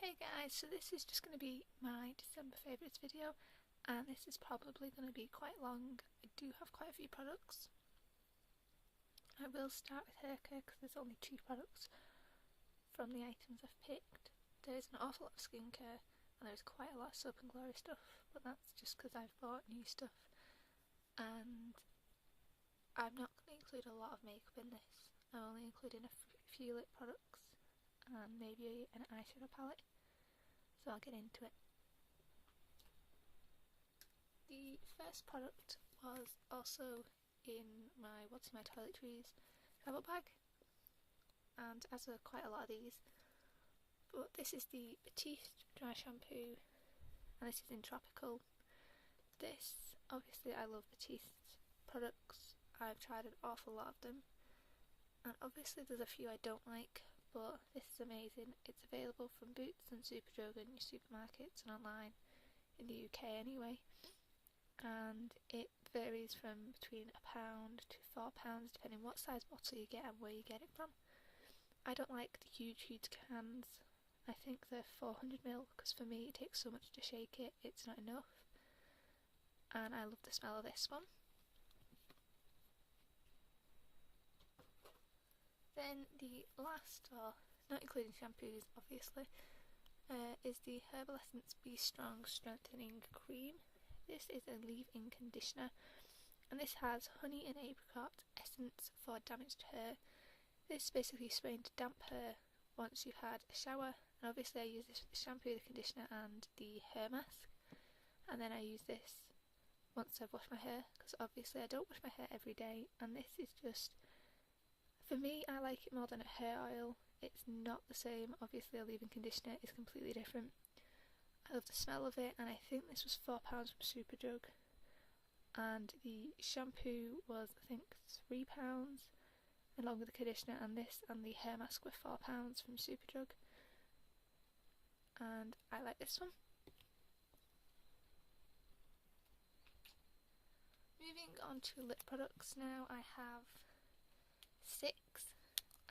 Hey guys, so this is just going to be my December favourites video, and this is probably going to be quite long. I do have quite a few products. I will start with hair care because there's only 2 products from the items I've picked. There's an awful lot of skincare and there's quite a lot of Soap and Glory stuff, but that's just because I've bought new stuff, and I'm not going to include a lot of makeup in this. I'm only including a few lip products and maybe an eyeshadow palette. So I'll get into it. The first product was also in my What's in My Toiletries travel bag, and as with quite a lot of these, but this is the Batiste dry shampoo, and this is in tropical. This, obviously I love Batiste products, I've tried an awful lot of them, and obviously there's a few I don't like, but this is amazing. It's available from Boots and Superdrug in your supermarkets and online in the UK anyway, and it varies from between £1 to £4 depending what size bottle you get and where you get it from. I don't like the huge cans. I think they're 400ml because for me it takes so much to shake it, it's not enough, and I love the smell of this one. Then the last, or not including shampoos obviously, is the Herbal Essence Be Strong Strengthening Cream. This is a leave-in conditioner, and this has honey and apricot essence for damaged hair. This basically sprays into damp hair once you've had a shower, and obviously I use this with the shampoo, the conditioner and the hair mask, and then I use this once I've washed my hair because obviously I don't wash my hair every day, and this is just, for me, I like it more than a hair oil. It's not the same. Obviously a leave-in conditioner is completely different. I love the smell of it, and I think this was £4 from Superdrug, and the shampoo was I think £3 along with the conditioner, and this and the hair mask were £4 from Superdrug, and I like this one. Moving on to lip products now, I have 6,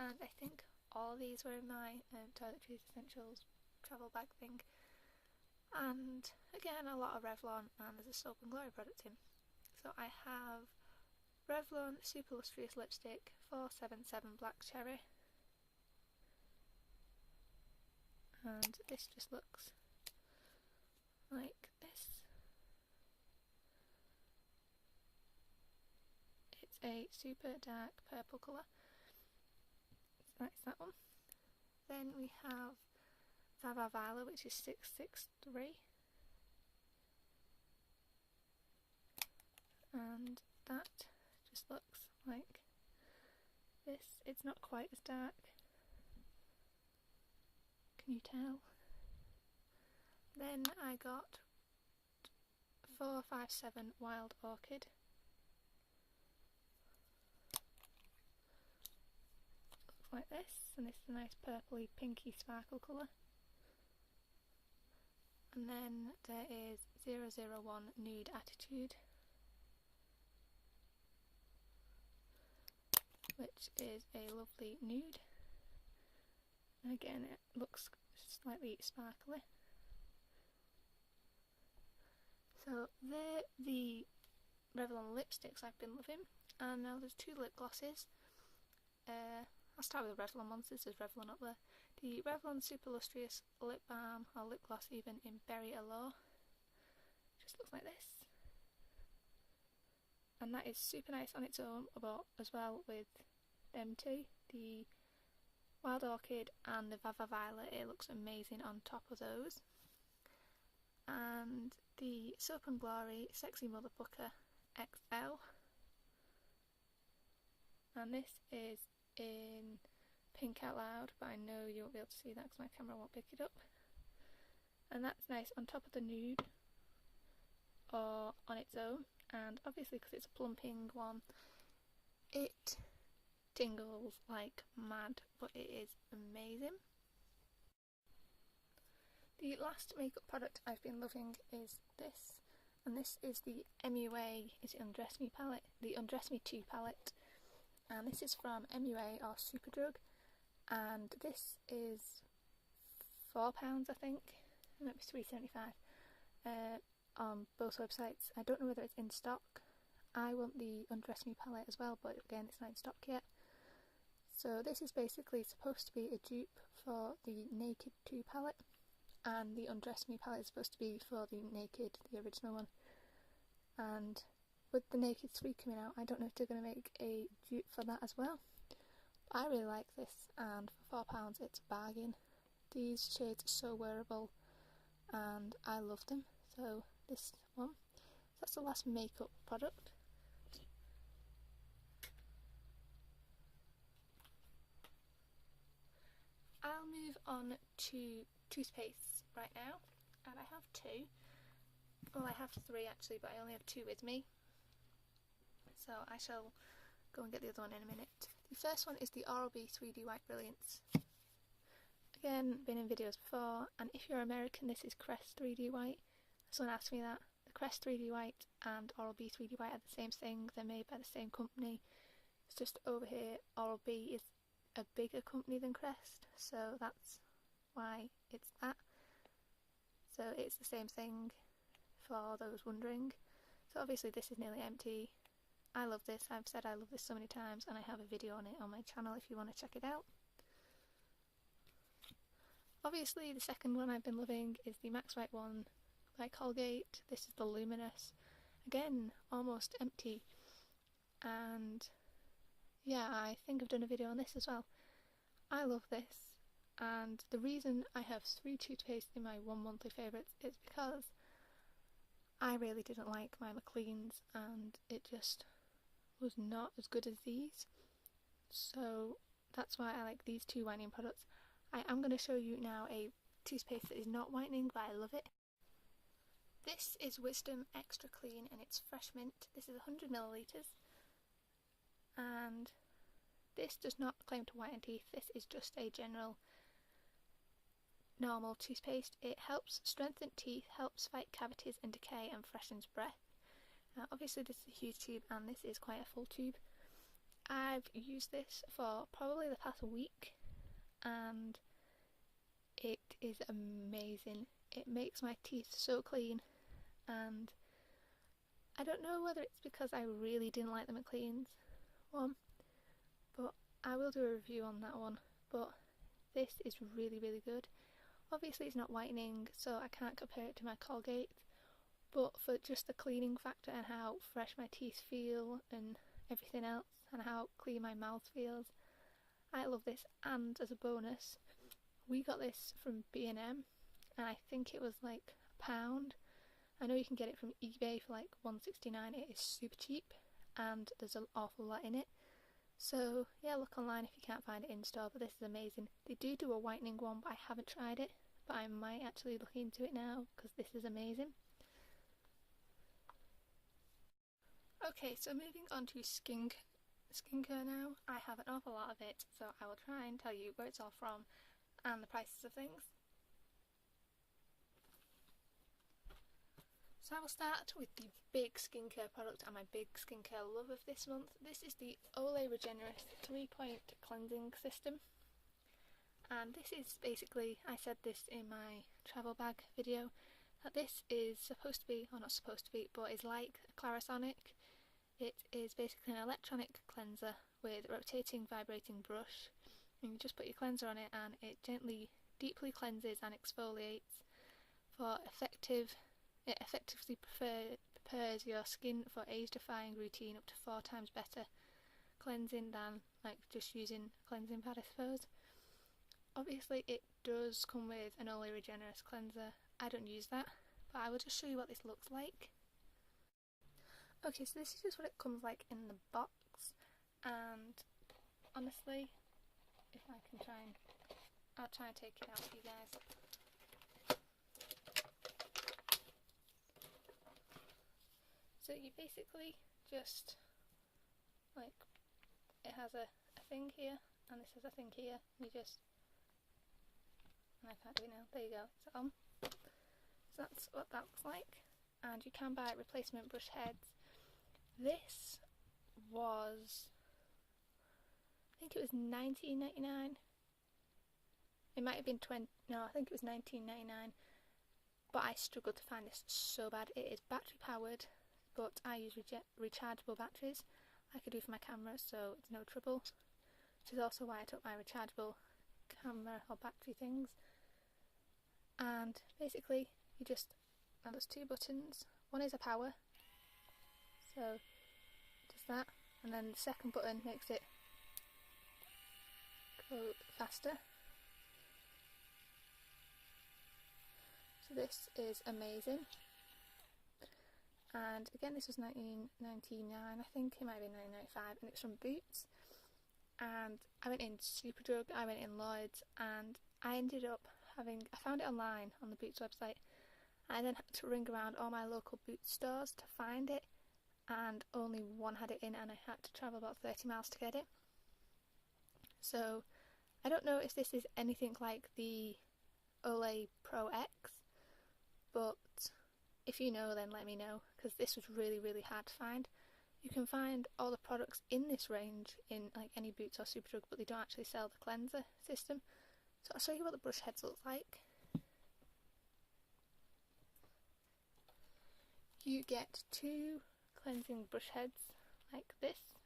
and I think all these were in my Toiletries Essentials travel bag thing, and again a lot of Revlon, and there's a Soap and Glory product in. So I have Revlon Super Lustrous Lipstick 477 Black Cherry, and this just looks like this. It's a super dark purple colour, so that's that one. Then we have Vava Violet, which is 663, and that just looks like this. It's not quite as dark, can you tell? Then I got 457 Wild Orchid. Looks like this, and this is a nice purpley pinky sparkle colour. And then there is 001 Nude Attitude, which is a lovely nude, and again it looks slightly sparkly. So they're the Revlon lipsticks I've been loving, and now there's 2 lip glosses. I'll start with the Revlon ones. This is Revlon up there. The Revlon Super Lustrous Lip Balm, or lip gloss even, in Berry Allure. Just looks like this. And that is super nice on its own, but as well with them two, the Wild Orchid and the Vava Violet, it looks amazing on top of those. And the Soap and Glory Sexy Motherfucker XL, and this is in Pink Out Loud, but I know you won't be able to see that because my camera won't pick it up. And that's nice on top of the nude or on its own, and obviously because it's a plumping one, it tingles like mad, but it is amazing. The last makeup product I've been loving is this, and this is the MUA, is it Undress Me palette? The Undress Me 2 palette, and this is from MUA or Superdrug, and this is £4, I think. It might be £3.75 on both websites. I don't know whether it's in stock. I want the Undress Me palette as well, but again it's not in stock yet. So this is basically supposed to be a dupe for the Naked 2 palette, and the Undress Me palette is supposed to be for the Naked, the original one. And with the Naked 3 coming out, I don't know if they're going to make a dupe for that as well. I really like this, and for £4 it's a bargain. These shades are so wearable and I love them. So this one, that's the last makeup product. I'll move on to toothpaste right now, and I have two. Well, I have three actually, but I only have two with me. So I shall go and get the other one in a minute. The first one is the Oral-B 3D White Brilliance. Again, been in videos before, and if you're American, this is Crest 3D White. Someone asked me that. The Crest 3D White and Oral-B 3D White are the same thing. They're made by the same company. It's just over here, Oral-B is a bigger company than Crest, so that's why it's that. So it's the same thing for those wondering. So obviously this is nearly empty. I love this. I've said I love this so many times, and I have a video on it on my channel if you want to check it out. Obviously the second one I've been loving is the Max White one by Colgate. This is the Luminous. Again, almost empty. And yeah, I think I've done a video on this as well. I love this, and the reason I have 3 toothpaste in my one monthly favourites is because I really didn't like my McLean's, and it just was not as good as these. So that's why I like these 2 whitening products. I am going to show you now a toothpaste that is not whitening, but I love it. This is Wisdom Extra Clean, and it's fresh mint. This is 100 millilitres, and this does not claim to whiten teeth. This is just a general normal toothpaste. It helps strengthen teeth, helps fight cavities and decay, and freshens breath. Now obviously this is a huge tube, and this is quite a full tube. I've used this for probably the past week, and it is amazing. It makes my teeth so clean, and I don't know whether it's because I really didn't like the McLean's one, but I will do a review on that one. But this is really, really good. Obviously it's not whitening, so I can't compare it to my Colgate, but for just the cleaning factor and how fresh my teeth feel and everything else, and how clean my mouth feels, I love this. And as a bonus, we got this from B&M, and I think it was like £1. I know you can get it from eBay for like £1.69. It is super cheap, and there's an awful lot in it. So yeah, look online if you can't find it in store, but this is amazing. They do a whitening one, but I haven't tried it, but I might actually look into it now because this is amazing. Okay, so moving on to skincare now. I have an awful lot of it, so I will try and tell you where it's all from and the prices of things. So I will start with the big skincare product and my big skincare love of this month. This is the Olay Regenerist 3-point cleansing system. And this is basically, I said this in my travel bag video, that this is supposed to be, or not supposed to be, but is like Clarisonic. It is basically an electronic cleanser with a rotating, vibrating brush. And you just put your cleanser on it, and it gently, deeply cleanses and exfoliates for it effectively prepares your skin for age-defying routine, up to 4 times better cleansing than like just using a cleansing pad, I suppose. Obviously it does come with an Olay Regenerist cleanser. I don't use that, but I will just show you what this looks like. Okay, so this is just what it comes like in the box, and honestly, if I can I'll try and take it out for you guys. So you basically just, like, it has a thing here, and this has a thing here, and you just, and I can't do it now, there you go, it's on. So that's what that looks like, and you can buy replacement brush heads. This was, I think it was $19.99. It It might have been I think it was £19.99, but I struggled to find this so bad. It is battery powered, but I use rechargeable batteries like I do for my camera, so it's no trouble. Which is also why I took my rechargeable camera or battery things. And basically now there's two buttons. One is a power, so it does that, and then the second button makes it go faster. So this is amazing. And again, this was £19.99, I think. It might be £9.95, and it's from Boots. And I went in Superdrug, I went in Lloyd's, and I ended up I found it online on the Boots website. I then had to ring around all my local Boots stores to find it, and only one had it in, and I had to travel about 30 miles to get it. So I don't know if this is anything like the Olay Pro X, but if you know, then let me know, because this was really, really hard to find. You can find all the products in this range in like any Boots or Superdrug, but they don't actually sell the cleanser system. So I'll show you what the brush heads look like. You get 2 cleansing brush heads like this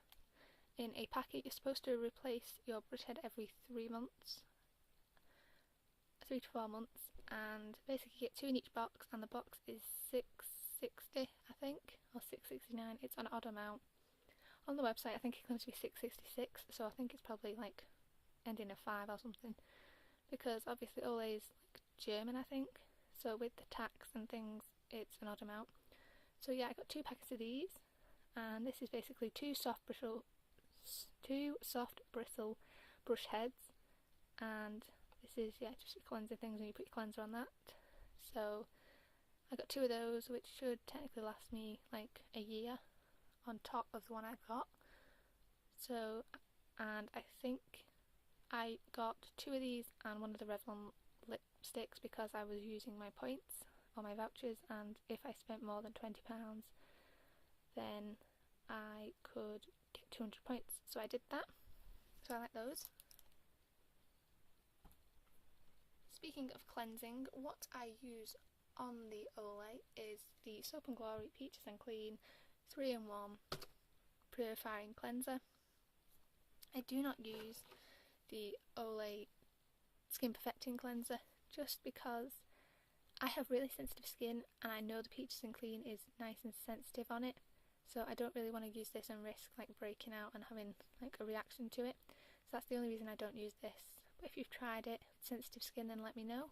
in a packet. You're supposed to replace your brush head every 3 months, 3 to 4 months, and basically you get 2 in each box, and the box is £6.60, I think, or £6.69. It's an odd amount. On the website I think it claims to be £6.66, so I think it's probably like ending a 5 or something, because obviously Olay is like German, I think, so with the tax and things it's an odd amount. So yeah, I got 2 packets of these, and this is basically 2 soft bristle brush heads, and this is just cleansing things when you put your cleanser on that. So I got 2 of those, which should technically last me like a year on top of the one I got. So, and I think I got 2 of these and 1 of the Revlon lipsticks because I was using my points or my vouchers, and if I spent more than £20 then I could get 200 points, so I did that. So I like those. Speaking of cleansing, what I use on the Olay is the Soap & Glory Peaches and Clean 3-in-1 Purifying Cleanser. I do not use the Olay Skin Perfecting Cleanser just because I have really sensitive skin, and I know the Peaches and Clean is nice and sensitive on it, so I don't really want to use this and risk like breaking out and having like a reaction to it. So that's the only reason I don't use this. But if you've tried it with sensitive skin, then let me know.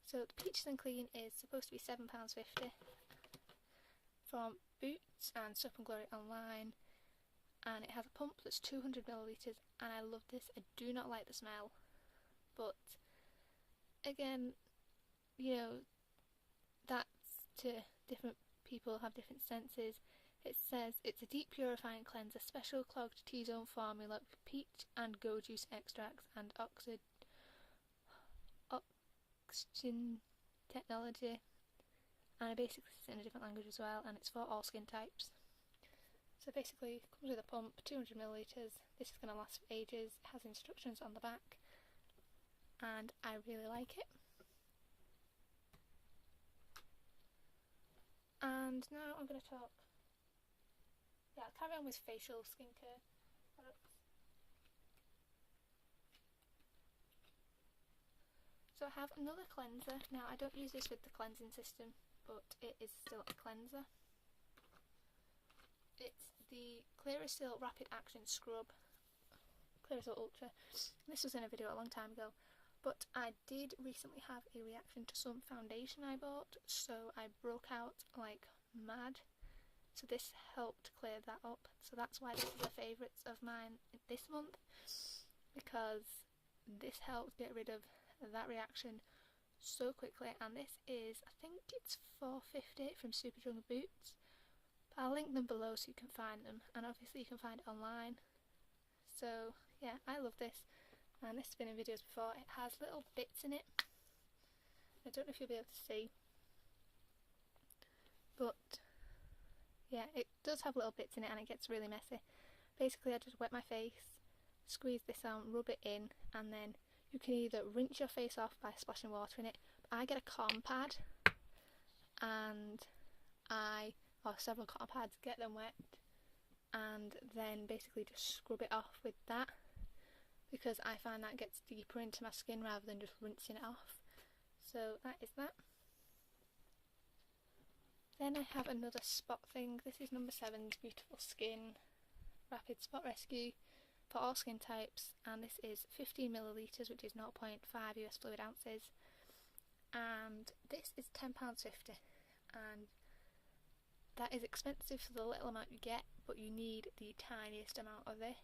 So the Peaches and Clean is supposed to be £7.50 from Boots and Soap & Glory online, and it has a pump that's 200ml, and I love this. I do not like the smell, but again, that's to different people, have different senses. It says it's a deep purifying cleanser, special clogged T-zone formula with peach and go juice extracts and oxygen technology, and it basically says it in a different language as well, and it's for all skin types. So basically it comes with a pump, 200ml. This is going to last for ages. It has instructions on the back, and I really like it. And now I'm going to talk, I'll carry on with facial skincare products. So I have another cleanser. Now I don't use this with the cleansing system, but it is still a cleanser. It's the Clearasil Rapid Action Scrub, Clearasil Ultra. This was in a video a long time ago, but I did recently have a reaction to some foundation I bought, so I broke out like mad. So this helped clear that up. So that's why this is a favourite of mine this month, because this helped get rid of that reaction so quickly. And this is, I think it's £4.50 from Superdrug and Boots. But I'll link them below so you can find them, and obviously you can find it online. So yeah, I love this, and this has been in videos before. It has little bits in it. I don't know if you'll be able to see, but yeah, it does have little bits in it and it gets really messy. Basically I just wet my face squeeze this out, rub it in, and then you can either rinse your face off by splashing water in it. But I get a cotton pad, and or several cotton pads, get them wet, and then basically just scrub it off with that, because I find that gets deeper into my skin rather than just rinsing it off. So that is that. Then I have another spot thing. This is number 7's Beautiful Skin Rapid Spot Rescue for all skin types, and this is 15 millilitres, which is 0.5 US fluid ounces, and this is £10.50, and that is expensive for the little amount you get, but you need the tiniest amount of this.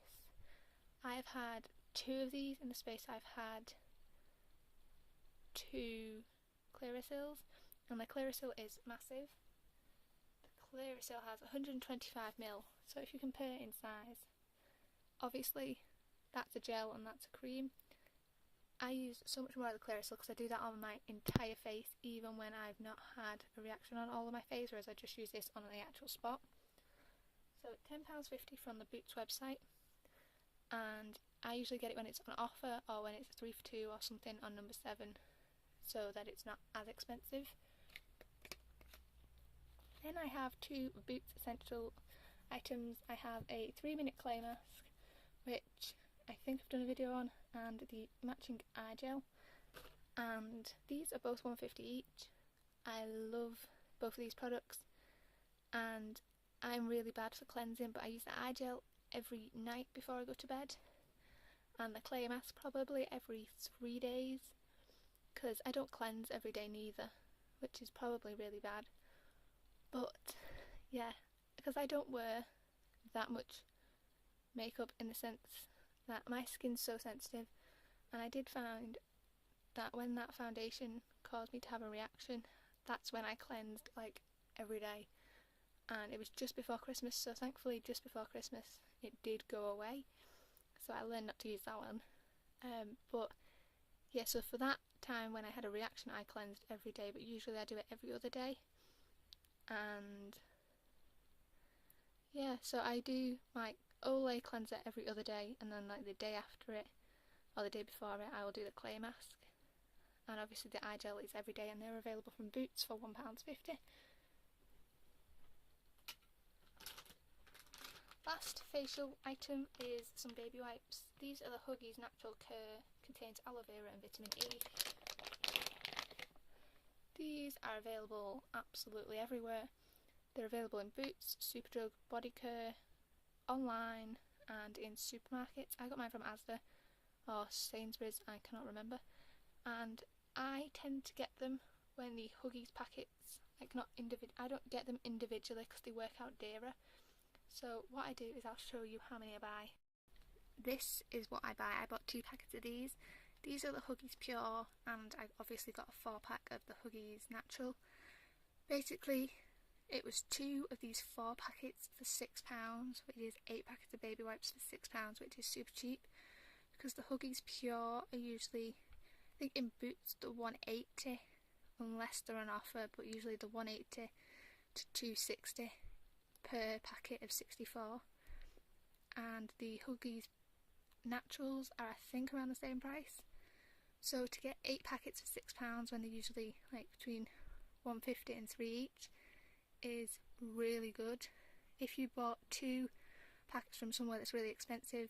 I have had 2 of these in the space I've had 2 Clearasil, and the Clearasil is massive. The Clearasil has 125ml, so if you compare in size, obviously that's a gel and that's a cream. I use so much more of the Clearasil because I do that on my entire face, even when I've not had a reaction on all of my face, whereas I just use this on the actual spot. So £10.50 from the Boots website, and I usually get it when it's on offer or when it's 3 for 2 or something on number 7, so that it's not as expensive. Then I have 2 Boots essential items. I have a 3-minute clay mask, which I think I've done a video on, and the matching eye gel, and these are both £1.50 each. I love both of these products, and I'm really bad for cleansing, but I use the eye gel every night before I go to bed, and the clay mask probably every 3 days, because I don't cleanse every day neither, which is probably really bad. But yeah, because I don't wear that much makeup, in the sense that my skin's so sensitive, and I did find that when that foundation caused me to have a reaction, that's when I cleansed like every day, and it was just before Christmas, so thankfully just before Christmas it did go away, so I learned not to use that one. But yeah, so for that time when I had a reaction I cleansed every day, but usually I do it every other day. And yeah, so I do my Olay cleanser every other day, and then like the day after it or the day before it I will do the clay mask, and obviously the eye gel is every day, and they're available from Boots for £1.50. Last facial item is some baby wipes. These are the Huggies Natural Care, contains aloe vera and vitamin E. These are available absolutely everywhere. They're available in Boots, Superdrug, Bodycare, online, and in supermarkets. I got mine from Asda or Sainsbury's, I cannot remember, and I tend to get them when the Huggies packets, like I don't get them individually because they work out dearer. So what I do is I'll show you how many I buy. This is what I buy. I bought 2 packets of these. These are the Huggies Pure, and I obviously got a 4-pack of the Huggies Natural. Basically, it was 2 of these 4 packets for £6, which is 8 packets of baby wipes for £6, which is super cheap, because the Huggies Pure are usually, I think in Boots, the £1.80, unless they're on offer, but usually the £1.80 to £2.60 per packet of 64, and the Huggies Naturals are I think around the same price. So to get 8 packets for £6 when they're usually like between £1.50 and £3 each is really good. If you bought 2 packets from somewhere that's really expensive,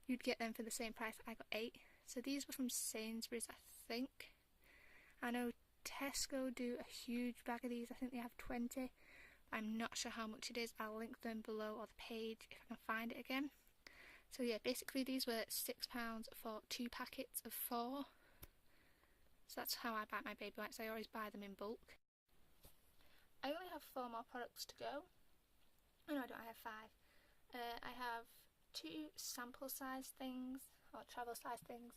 you'd get them for the same price. I got 8. So these were from Sainsbury's, I think. I know Tesco do a huge bag of these. I think they have 20. I'm not sure how much it is. I'll link them below, or the page if I can find it again. So yeah, basically these were £6 for 2 packets of 4. So that's how I buy my baby wipes. I always buy them in bulk. I only have 4 more products to go. Oh no, I don't. I have 5. I have 2 sample size things, or travel size things,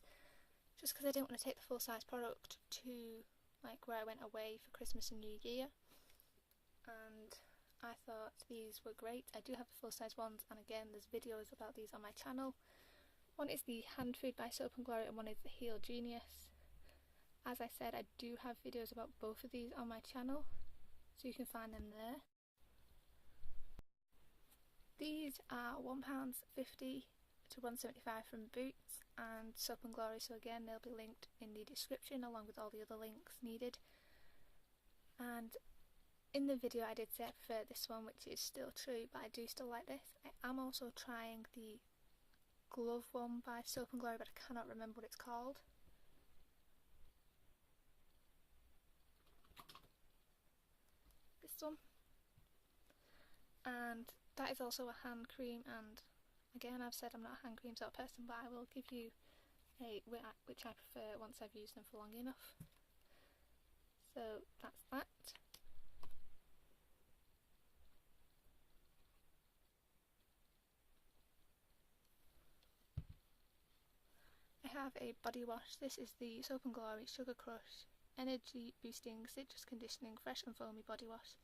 just because I didn't want to take the full size product to like where I went away for Christmas and New Year, and I thought these were great. I do have the full size ones, and again there's videos about these on my channel. One is the Hand Food by Soap and Glory, and one is the Heal Genius. As I said, I do have videos about both of these on my channel, so you can find them there. These are £1.50 to £1.75 from Boots and Soap and Glory, so again they'll be linked in the description along with all the other links needed. And in the video I did say I prefer this one, which is still true, but I do still like this. I am also trying the glove one by Soap and Glory, but I cannot remember what it's called. This one. And that is also a hand cream, and again I've said I'm not a hand cream sort of person, but I will give you a which I prefer once I've used them for long enough. So that's that. I have a body wash. This is the Soap and Glory Sugar Crush Energy Boosting Citrus Conditioning Fresh and Foamy Body Wash,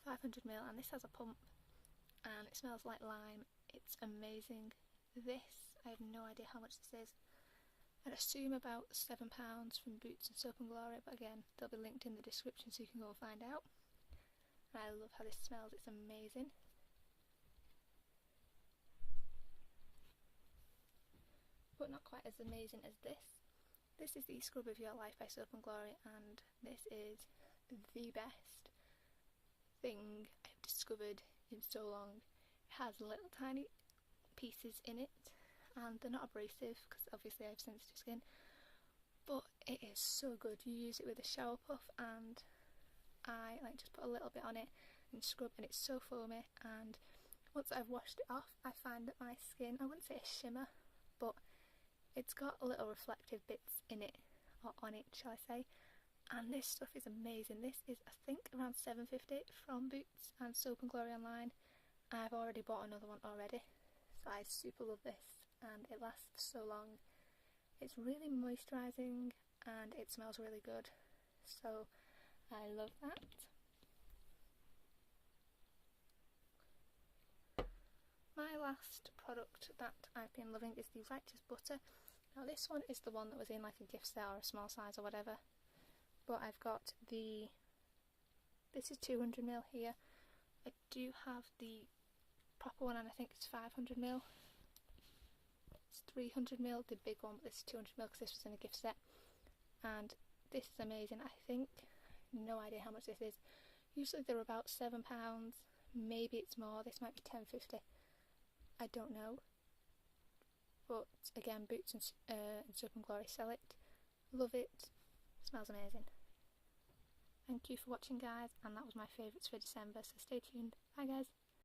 500ml, and this has a pump and it smells like lime. It's amazing. This, I have no idea how much this is. I'd assume about £7 from Boots and Soap and Glory, but again they'll be linked in the description so you can go and find out. And I love how this smells, it's amazing. But not quite as amazing as this. This is the Scrub of Your Life by Soap and Glory, and this is the best thing I've discovered in so long. It has little tiny pieces in it, and they're not abrasive because obviously I have sensitive skin, but it is so good. You use it with a shower puff, and I like just put a little bit on it and scrub, and it's so foamy. And once I've washed it off, I find that my skin, I wouldn't say a shimmer, but it's got little reflective bits in it, or on it shall I say, and this stuff is amazing. This is I think around £7.50 from Boots and Soap and Glory online. I've already bought another one already, so I super love this and it lasts so long. It's really moisturising and it smells really good, so I love that. My last product that I've been loving is the Righteous Butter. Now this one is the one that was in like a gift set or a small size or whatever, but I've got this is 200ml here. I do have the proper one and I think it's 500ml. It's 300ml, the big one, but this is 200ml because this was in a gift set. And this is amazing. I think, no idea how much this is. Usually they're about £7, maybe it's more. This might be £10.50. I don't know. But again, Boots and Soap and Glory sell it. Love it. Smells amazing. Thank you for watching, guys, and that was my favourites for December, so stay tuned. Bye guys.